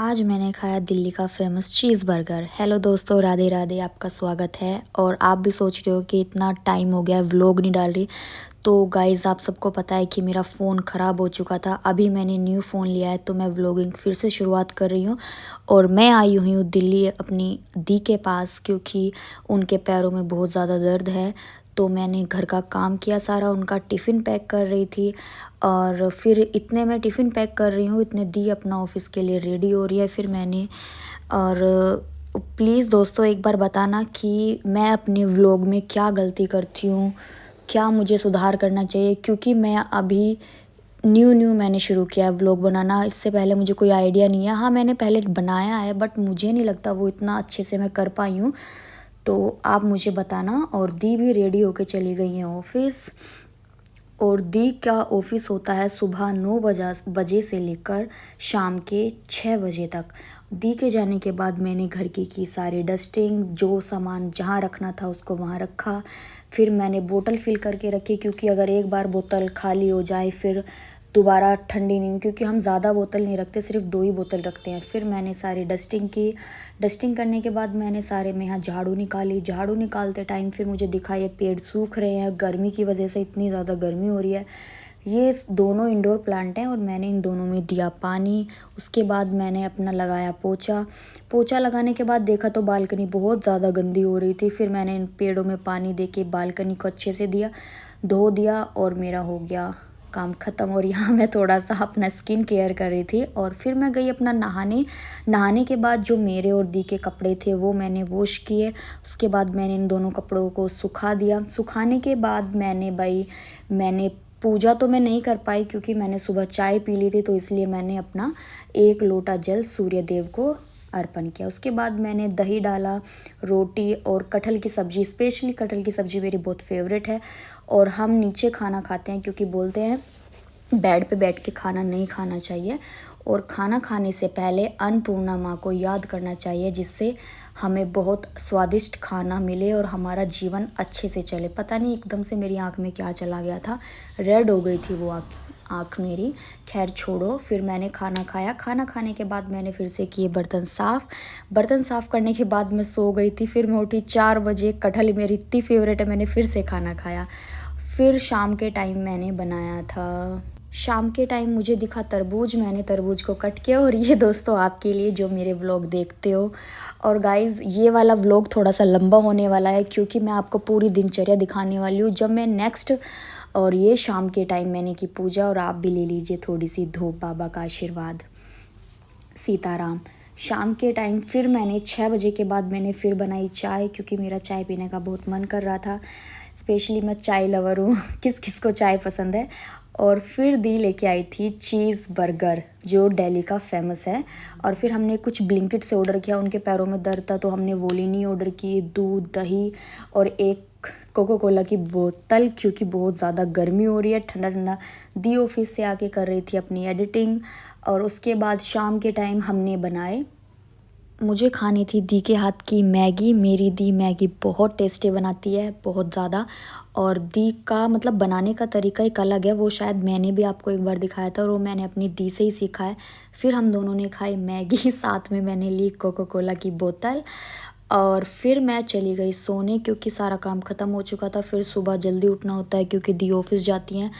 आज मैंने खाया दिल्ली का फेमस चीज़ बर्गर। हेलो दोस्तों, राधे राधे, आपका स्वागत है। और आप भी सोच रहे हो कि इतना टाइम हो गया व्लॉग नहीं डाल रही। तो गाइज़, आप सबको पता है कि मेरा फ़ोन ख़राब हो चुका था। अभी मैंने न्यू फ़ोन लिया है तो मैं व्लॉगिंग फिर से शुरुआत कर रही हूँ। और मैं आई हुई हूँ दिल्ली अपनी दी के पास, क्योंकि उनके पैरों में बहुत ज़्यादा दर्द है। तो मैंने घर का काम किया सारा, उनका टिफ़िन पैक कर रही थी। और फिर इतने में टिफ़िन पैक कर रही हूँ, इतने दी अपना ऑफ़िस के लिए रेडी हो रही है। फिर मैंने और प्लीज़ दोस्तों, एक बार बताना कि मैं अपने व्लॉग में क्या गलती करती हूँ, क्या मुझे सुधार करना चाहिए, क्योंकि मैं अभी न्यू मैंने शुरू किया है व्लॉग बनाना। इससे पहले मुझे कोई आइडिया नहीं है। हाँ, मैंने पहले बनाया है बट मुझे नहीं लगता वो इतना अच्छे से मैं कर पाई हूँ। तो आप मुझे बताना। और दी भी रेडी होके चली गई हैं ऑफ़िस। और दी का ऑफ़िस होता है सुबह 9 बजे से लेकर शाम के 6 बजे तक। दी के जाने के बाद मैंने घर की सारी डस्टिंग, जो सामान जहाँ रखना था उसको वहाँ रखा। फिर मैंने बोतल फिल करके रखी, क्योंकि अगर एक बार बोतल खाली हो जाए फिर दोबारा ठंडी नहीं, क्योंकि हम ज़्यादा बोतल नहीं रखते, सिर्फ 2 ही बोतल रखते हैं। फिर मैंने सारी डस्टिंग की। डस्टिंग करने के बाद मैंने सारे में यहाँ झाड़ू निकाली। झाड़ू निकालते टाइम फिर मुझे दिखा ये पेड़ सूख रहे हैं, गर्मी की वजह से इतनी ज़्यादा गर्मी हो रही है। ये दोनों इंडोर प्लांट हैं और मैंने इन दोनों में दिया पानी। उसके बाद मैंने अपना लगाया पोछा। पोछा लगाने के बाद देखा तो बालकनी बहुत ज़्यादा गंदी हो रही थी। फिर मैंने इन पेड़ों में पानी दे के बालकनी को अच्छे से धो दिया और मेरा हो गया काम ख़त्म। और यहाँ मैं थोड़ा सा अपना स्किन केयर कर रही थी। और फिर मैं गई अपना नहाने के बाद जो मेरे और दी के कपड़े थे वो मैंने वॉश किए। उसके बाद मैंने इन दोनों कपड़ों को सुखा दिया। सुखाने के बाद मैंने पूजा तो मैं नहीं कर पाई, क्योंकि मैंने सुबह चाय पी ली थी, तो इसलिए मैंने अपना 1 लोटा जल सूर्य देव को अर्पण किया। उसके बाद मैंने दही डाला, रोटी और कटहल की सब्ज़ी, स्पेशली कटहल की सब्ज़ी मेरी बहुत फेवरेट है। और हम नीचे खाना खाते हैं, क्योंकि बोलते हैं बेड पे बैठ के खाना नहीं खाना चाहिए। और खाना खाने से पहले अन्नपूर्णा माँ को याद करना चाहिए, जिससे हमें बहुत स्वादिष्ट खाना मिले और हमारा जीवन अच्छे से चले। पता नहीं एकदम से मेरी आँख में क्या चला गया था, रेड हो गई थी वो आँख मेरी। खैर छोड़ो, फिर मैंने खाना खाया। खाना खाने के बाद मैंने फिर से किए बर्तन साफ़ करने के बाद मैं सो गई थी। फिर मैं उठी 4 बजे। कटहल मेरी इतनी फेवरेट है, मैंने फिर से खाना खाया। फिर शाम के टाइम मैंने बनाया था, शाम के टाइम मुझे दिखा तरबूज। मैंने तरबूज को कट किया। और ये दोस्तों आपके लिए जो मेरे व्लॉग देखते हो। और गाइज़, ये वाला व्लॉग थोड़ा सा लंबा होने वाला है, क्योंकि मैं आपको पूरी दिनचर्या दिखाने वाली हूँ जब मैं नेक्स्ट। और ये शाम के टाइम मैंने की पूजा। और आप भी ले लीजिए थोड़ी सी धूप, बाबा का आशीर्वाद, सीताराम। शाम के टाइम फिर मैंने 6 बजे के बाद मैंने फिर बनाई चाय, क्योंकि मेरा चाय पीने का बहुत मन कर रहा था। स्पेशली मैं चाय लवर हूँ किस किस को चाय पसंद है। और फिर दी लेके आई थी चीज़ बर्गर, जो दिल्ली का फेमस है। और फिर हमने कुछ ब्लिंकिट से ऑर्डर किया। उनके पैरों में दर्द था तो हमने वोलिनी ऑर्डर की, दूध, दही और एक कोको कोला की बोतल, क्योंकि बहुत ज़्यादा गर्मी हो रही है, ठंडा ठंडा। दी ऑफिस से आके कर रही थी अपनी एडिटिंग। और उसके बाद शाम के टाइम हमने बनाए, मुझे खानी थी दी के हाथ की मैगी। मेरी दी मैगी बहुत टेस्टी बनाती है, बहुत ज़्यादा। और दी का मतलब बनाने का तरीका एक अलग है, वो शायद मैंने भी आपको एक बार दिखाया था और वो मैंने अपनी दी से ही सीखा है। फिर हम दोनों ने खाई मैगी साथ में मैंने ली कोको कोला की बोतल। और फिर मैं चली गई सोने, क्योंकि सारा काम ख़त्म हो चुका था। फिर सुबह जल्दी उठना होता है, क्योंकि दी ऑफिस जाती हैं।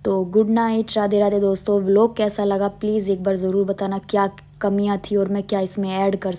तो गुड नाइट, राधे राधे दोस्तों। व्लॉग कैसा लगा प्लीज़ एक बार ज़रूर बताना, क्या कमियां थी और मैं क्या इसमें ऐड कर